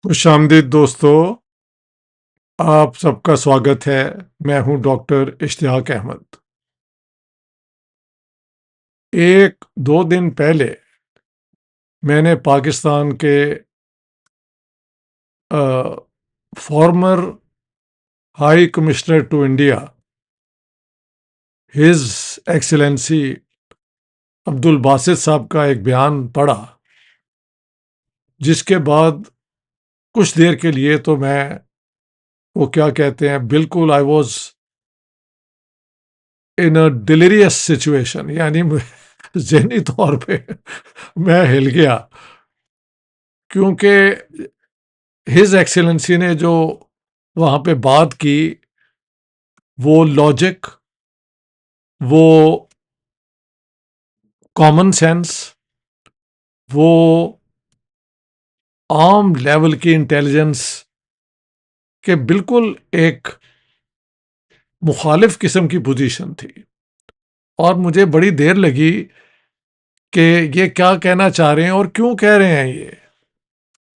خوش آمدید دوستو، آپ سب کا سواگت ہے۔ میں ہوں ڈاکٹر اشتیاق احمد۔ ایک دو دن پہلے میں نے پاکستان کے former high commissioner to India his excellency Abdul Basit صاحب کا ایک بیان پڑھا، جس کے بعد کچھ دیر کے لیے تو میں وہ کیا کہتے ہیں، بالکل I was in a ڈیلیریس situation, یعنی ذہنی طور پہ میں ہل گیا، کیونکہ ہز ایکسلنسی نے جو وہاں پہ بات کی وہ لاجک، وہ کامن سینس، وہ عام لیول کی انٹیلیجنس کے بالکل ایک مخالف قسم کی پوزیشن تھی، اور مجھے بڑی دیر لگی کہ یہ کیا کہنا چاہ رہے ہیں اور کیوں کہہ رہے ہیں، یہ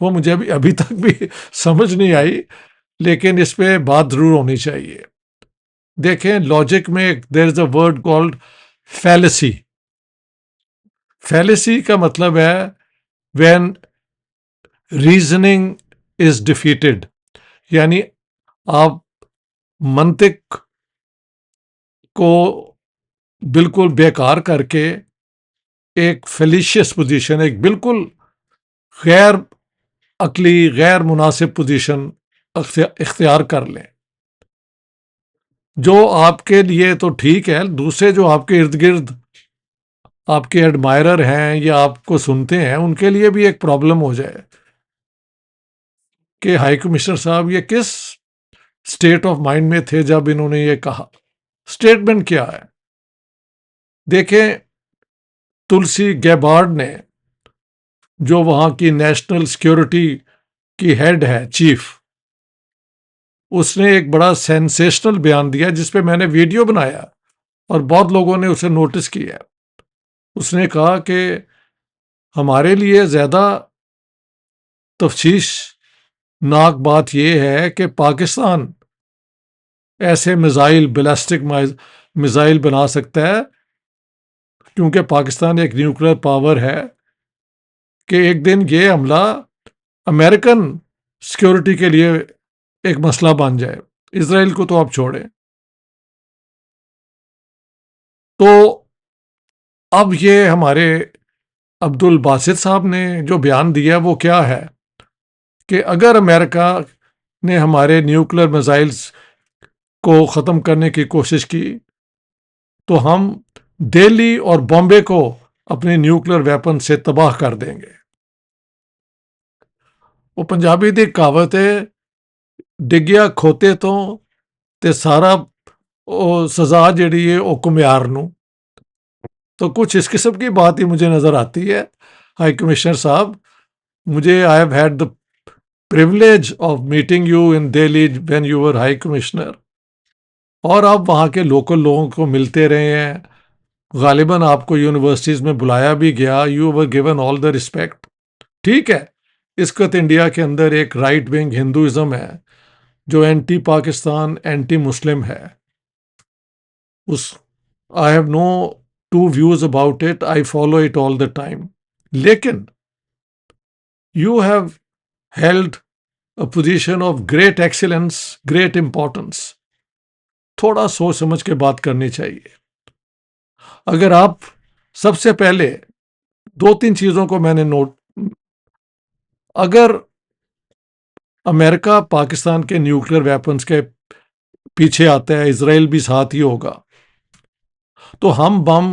وہ مجھے ابھی تک بھی سمجھ نہیں آئی، لیکن اس پہ بات ضرور ہونی چاہیے۔ دیکھیں، لاجک میں there is a word called fallacy. Fallacy کا مطلب ہے وین ریزننگ از ڈیفیٹڈ، یعنی آپ منطق کو بالکل بیکار کر کے ایک فیلیشیس پوزیشن، ایک بالکل غیر عقلی، غیر مناسب پوزیشن اختیار کر لیں، جو آپ کے لیے تو ٹھیک ہے، دوسرے جو آپ کے ارد گرد آپ کے ایڈمائرر ہیں یا آپ کو سنتے ہیں، ان کے لیے بھی ایک پرابلم ہو جائے کہ ہائی کمشنر صاحب یہ کس اسٹیٹ آف مائنڈ میں تھے جب انہوں نے یہ کہا۔ اسٹیٹمنٹ کیا ہے؟ دیکھیں، تلسی گیبارڈ نے، جو وہاں کی نیشنل سیکیورٹی کی ہیڈ ہے، چیف، اس نے ایک بڑا سینسیشنل بیان دیا جس پہ میں نے ویڈیو بنایا اور بہت لوگوں نے اسے نوٹس کیا۔ اس نے کہا کہ ہمارے لیے زیادہ تفتیش ناک بات یہ ہے کہ پاکستان ایسے میزائل، بیلسٹک میزائل بنا سکتا ہے، کیونکہ پاکستان ایک نیوکلیر پاور ہے، کہ ایک دن یہ حملہ امریکن سیکیورٹی کے لیے ایک مسئلہ بن جائے۔ اسرائیل کو تو آپ چھوڑیں۔ تو اب یہ ہمارے عبد الباسط صاحب نے جو بیان دیا وہ کیا ہے کہ اگر امریکہ نے ہمارے نیوکلیر میزائلز کو ختم کرنے کی کوشش کی تو ہم دہلی اور بامبے کو اپنے نیوکلیر ویپن سے تباہ کر دیں گے۔ وہ پنجابی دی کہاوت ہے، ڈگیا کھوتے تے سارا سزا جڑی ہے وہ کمیار نو۔ تو کچھ اس قسم کی بات ہی مجھے نظر آتی ہے۔ ہائی کمشنر صاحب، مجھے I have had the privilege of meeting you in Delhi when you were high commissioner, اور آپ وہاں کے لوکل لوگوں کو ملتے رہے ہیں، غالباً آپ کو یونیورسٹیز میں بلایا بھی گیا، you were given all the respect. ٹھیک ہے، اس وقت انڈیا کے اندر ایک رائٹ ونگ ہندوازم ہے جو اینٹی پاکستان، اینٹی مسلم ہے۔ I have no two views about it. I follow it all the time. لیکن you have held a position of great excellence, great importance. تھوڑا سوچ سمجھ کے بات کرنی چاہیے۔ اگر آپ سب سے پہلے دو تین چیزوں کو میں نے اگر امریکہ پاکستان کے نیوکلیر ویپنز کے پیچھے آتا ہے، اسرائیل بھی ساتھ ہی ہوگا، تو ہم بم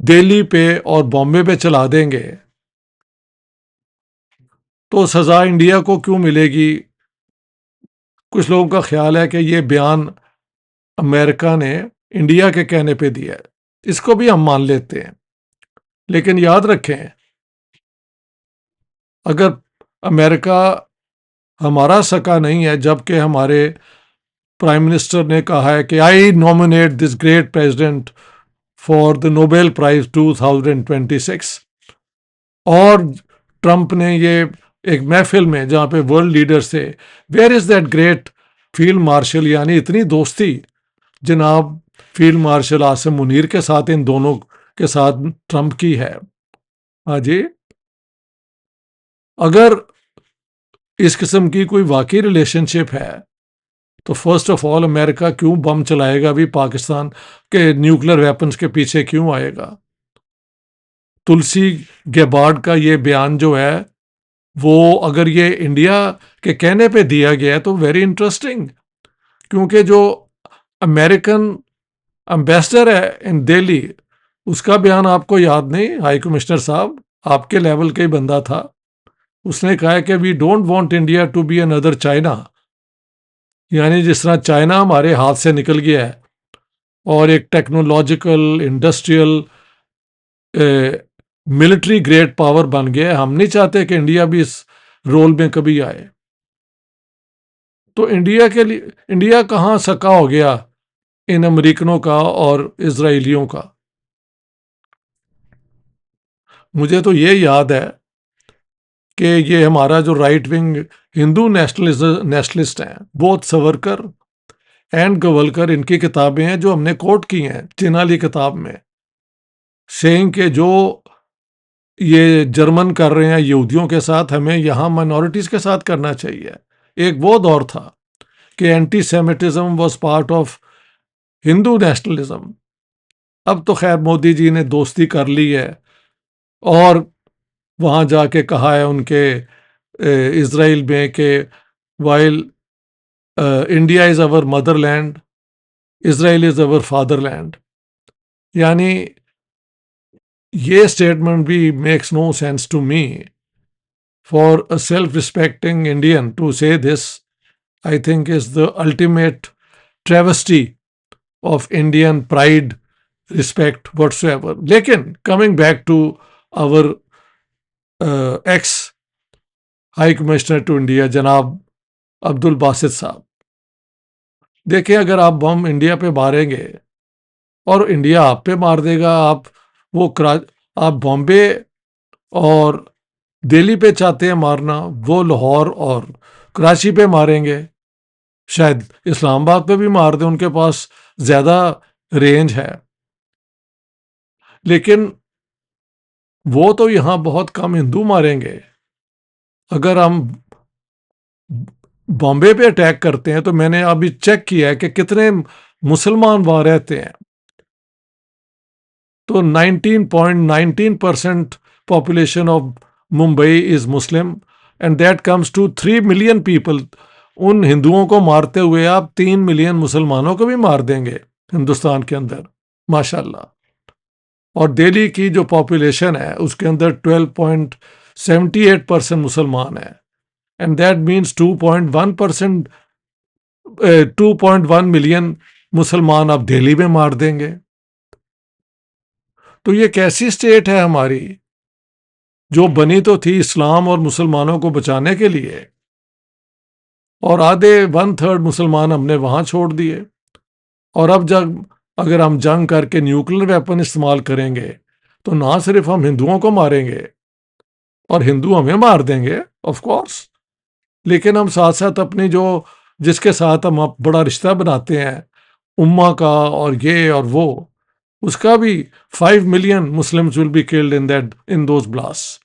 دہلی پہ اور بامبے پہ چلا دیں گے تو سزا انڈیا کو کیوں ملے گی؟ کچھ لوگوں کا خیال ہے کہ یہ بیان امریکہ نے انڈیا کے کہنے پہ دیا ہے، اس کو بھی ہم مان لیتے ہیں، لیکن یاد رکھیں، اگر امریکہ ہمارا سکا نہیں ہے، جبکہ ہمارے پرائم منسٹر نے کہا ہے کہ I nominate this great president for the Nobel prize 2026، اور ٹرمپ نے یہ ایک محفل میں جہاں پہ ورلڈ لیڈرز تھے. Where is that great field marshal? یعنی اتنی دوستی جناب فیلڈ مارشل عاصم منیر کے ساتھ ان دونوں کے ساتھ ٹرمپ کی ہے. ہاں جی، اگر اس قسم کی کوئی واقعی ریلیشن شپ ہے تو فرسٹ آف آل امریکہ کیوں بم چلائے گا بھی پاکستان کے نیوکلر ویپنز کے پیچھے کیوں آئے گا؟ تلسی گیبارڈ کا یہ بیان جو ہے وہ اگر یہ انڈیا کے کہنے پہ دیا گیا ہے تو ویری انٹرسٹنگ، کیونکہ جو امریکن امبیسڈر ہے ان دہلی اس کا بیان آپ کو یاد نہیں؟ ہائی کمشنر صاحب آپ کے لیول کا ہی بندہ تھا، اس نے کہا کہ we don't want India to be under China, یعنی جس طرح چائنا ہمارے ہاتھ سے نکل گیا ہے اور ایک technological industrial military great power بن گیا ہے، ہم نہیں چاہتے کہ انڈیا بھی اس رول میں کبھی آئے. تو انڈیا کے لیے انڈیا کہاں سکا ہو گیا ان امریکنوں کا اور اسرائیلیوں کا؟ مجھے تو یہ یاد ہے کہ یہ ہمارا جو رائٹ ونگ ہندو نیشنلسٹ ہیں بہت سورکر اینڈ گولکر، ان کی کتابیں ہیں جو ہم نے کوٹ کی ہیں چینالی کتاب میں، سینگ کہ جو یہ جرمن کر رہے ہیں یہودیوں کے ساتھ ہمیں یہاں مائنورٹیز کے ساتھ کرنا چاہیے. ایک وہ دور تھا کہ antisemitism was part of Hindu nationalism. اب تو خیر مودی جی نے دوستی کر لی ہے اور وہاں جا کے کہا ہے ان کے اسرائیل میں کہ while India is our motherland Israel is our fatherland. یعنی یہ اسٹیٹمنٹ بھی makes no sense to me. For a self respecting Indian to say this I think is the ultimate travesty of Indian pride respect whatsoever. لیکن coming back to our ex high commissioner to India جناب عبد الباسط صاحب، دیکھیں اگر آپ بم India پہ ماریں گے اور انڈیا آپ پہ مار دے گا، آپ بامبے اور دہلی پہ چاہتے ہیں مارنا، وہ لاہور اور کراچی پہ ماریں گے، شاید اسلام آباد پہ بھی مار دیں، ان کے پاس زیادہ رینج ہے. لیکن وہ تو یہاں بہت کم ہندو ماریں گے. اگر ہم بامبے پہ اٹیک کرتے ہیں تو میں نے ابھی چیک کیا ہے کہ کتنے مسلمان وہاں رہتے ہیں، تو 19.19% population of Mumbai is Muslim and that comes to 3 million people. ان ہندوؤں کو مارتے ہوئے آپ 3 ملین مسلمانوں کو بھی مار دیں گے ہندوستان کے اندر ماشاءاللہ. اور دہلی کی جو پاپولیشن ہے اس کے اندر 12.78% مسلمان ہیں اینڈ دیٹ مینس 2.1 ملین مسلمان آپ دہلی میں مار دیں گے. تو یہ کیسی اسٹیٹ ہے ہماری جو بنی تو تھی اسلام اور مسلمانوں کو بچانے کے لیے، اور آدھے 1/3 مسلمان ہم نے وہاں چھوڑ دیے. اور اب اگر ہم جنگ کر کے نیوکلر ویپن استعمال کریں گے تو نہ صرف ہم ہندوؤں کو ماریں گے اور ہندو ہمیں مار دیں گے آف کورس، لیکن ہم ساتھ ساتھ اپنی جس کے ساتھ ہم بڑا رشتہ بناتے ہیں امہ کا اور یہ اور وہ، اس کا بھی 5 million Muslims will be killed in those blast.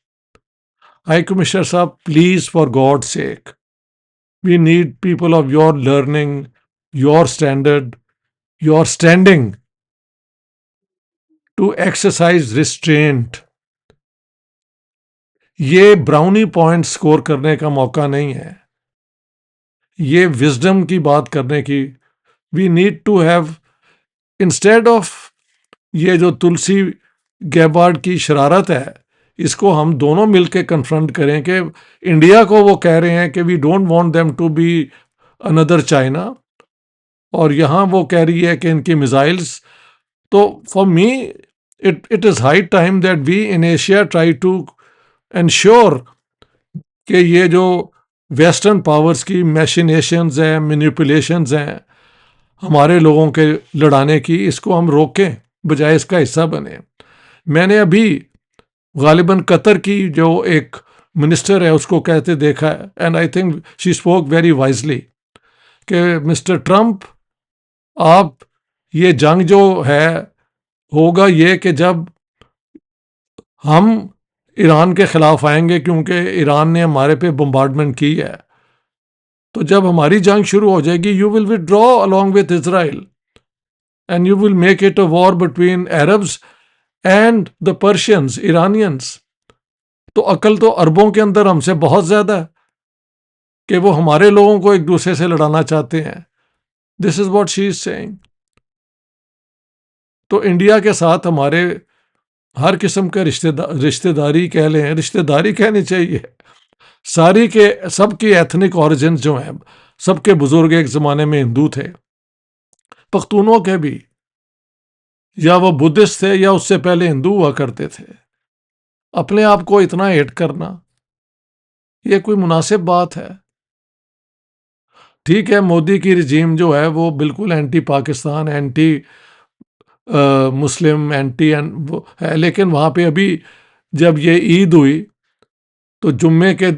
High commissioner صاحب please for God sake we need people of your learning, your standard, your standing to exercise restraint. یہ براؤنی پوائنٹ سکور کرنے کا موقع نہیں ہے، یہ وزڈم کی بات کرنے کی. We need to have instead of یہ جو تلسی گیبارڈ کی شرارت ہے، اس کو ہم دونوں مل کے کنفرنٹ کریں کہ انڈیا کو وہ کہہ رہے ہیں کہ we don't want them to be under China, اور یہاں وہ کہہ رہی ہے کہ ان کی میزائلز. تو for me it is high time that we in Asia try to ensure کہ یہ جو ویسٹرن پاورز کی میشینیشنز ہیں، مینیپولیشنز ہیں ہمارے لوگوں کے لڑانے کی، اس کو ہم روکیں بجائے اس کا حصہ بنے. میں نے ابھی غالباً قطر کی جو ایک منسٹر ہے اس کو کہتے دیکھا ہے، and I think she spoke very wisely کہ مسٹر ٹرمپ، آپ یہ جنگ جو ہے ہوگا یہ کہ جب ہم ایران کے خلاف آئیں گے، کیونکہ ایران نے ہمارے پہ بمبارڈمنٹ کی ہے، تو جب ہماری جنگ شروع ہو جائے گی you will withdraw along with Israel and you will make it a war between Arabs and the Persians, Iranians. تو عقل تو عربوں کے اندر ہم سے بہت زیادہ ہے کہ وہ ہمارے لوگوں کو ایک دوسرے سے لڑانا چاہتے ہیں. This is what she is saying. تو انڈیا کے ساتھ ہمارے ہر قسم کا رشتہ داری کہہ لیں، رشتہ داری کہنی چاہیے، ساری کے سب کی ایتھنک اوریجنز جو ہیں، سب کے بزرگ ایک زمانے میں ہندو تھے، پختونوں کے بھی، یا وہ بدھسٹ تھے یا اس سے پہلے ہندو ہوا کرتے تھے. اپنے آپ کو اتنا ہیٹ کرنا یہ کوئی مناسب بات ہے؟ ٹھیک ہے، مودی کی رجیم جو ہے وہ بالکل اینٹی پاکستان، اینٹی مسلم، اینٹی ہے، لیکن وہاں پہ ابھی جب یہ عید ہوئی تو جمعے کے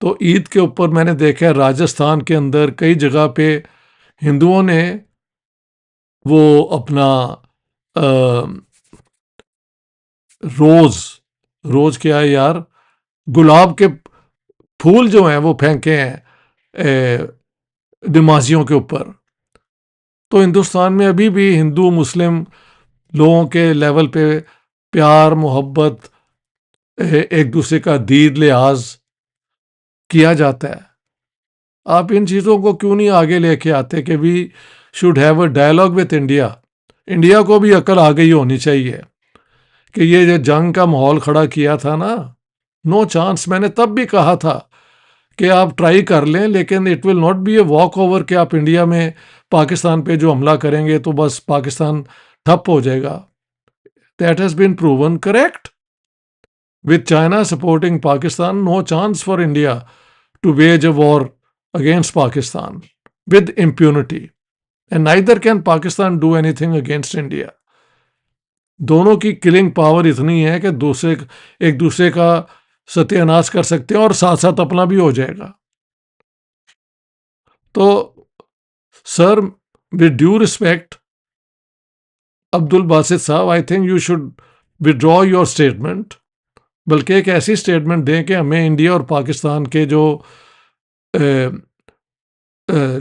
تو عید کے اوپر میں نے دیکھا راجستھان کے اندر کئی جگہ پہ ہندوؤں نے وہ اپنا روز کیا ہے یار، گلاب کے پھول جو ہیں وہ پھینکے ہیں نمازیوں کے اوپر. تو ہندوستان میں ابھی بھی ہندو مسلم لوگوں کے لیول پہ پیار محبت ایک دوسرے کا دید لحاظ کیا جاتا ہے. آپ ان چیزوں کو کیوں نہیں آگے لے کے آتے کہ we should have a dialogue with India. India کو بھی عقل آ گئی ہونی چاہیے کہ یہ جو جنگ کا ماحول کھڑا کیا تھا نا، نو چانس. میں نے تب بھی کہا تھا کہ آپ ٹرائی کر لیں، لیکن it will not be a walkover کہ آپ انڈیا میں پاکستان پہ جو حملہ کریں گے تو بس پاکستان ٹھپ ہو جائے گا. That has been proven correct. with China supporting Pakistan, no chance for India to wage a war against Pakistan with impunity. And neither can Pakistan do anything against India. دونوں کی کلنگ پاور اتنی ہے کہ ایک دوسرے کا ستیہ ناش کر سکتے ہیں اور ساتھ ساتھ اپنا بھی ہو جائے گا. تو سر with due respect عبد الباسط صاحب، I think you should withdraw your statement. بلکہ ایک ایسی اسٹیٹمنٹ دیں کہ ہمیں انڈیا اور پاکستان کے جو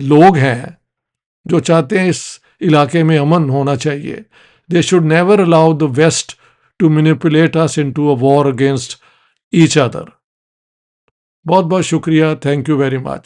لوگ ہیں جو چاہتے ہیں اس علاقے میں امن ہونا چاہیے، they should never allow the West to manipulate us into a war against each other. بہت بہت شکریہ. Thank you very much.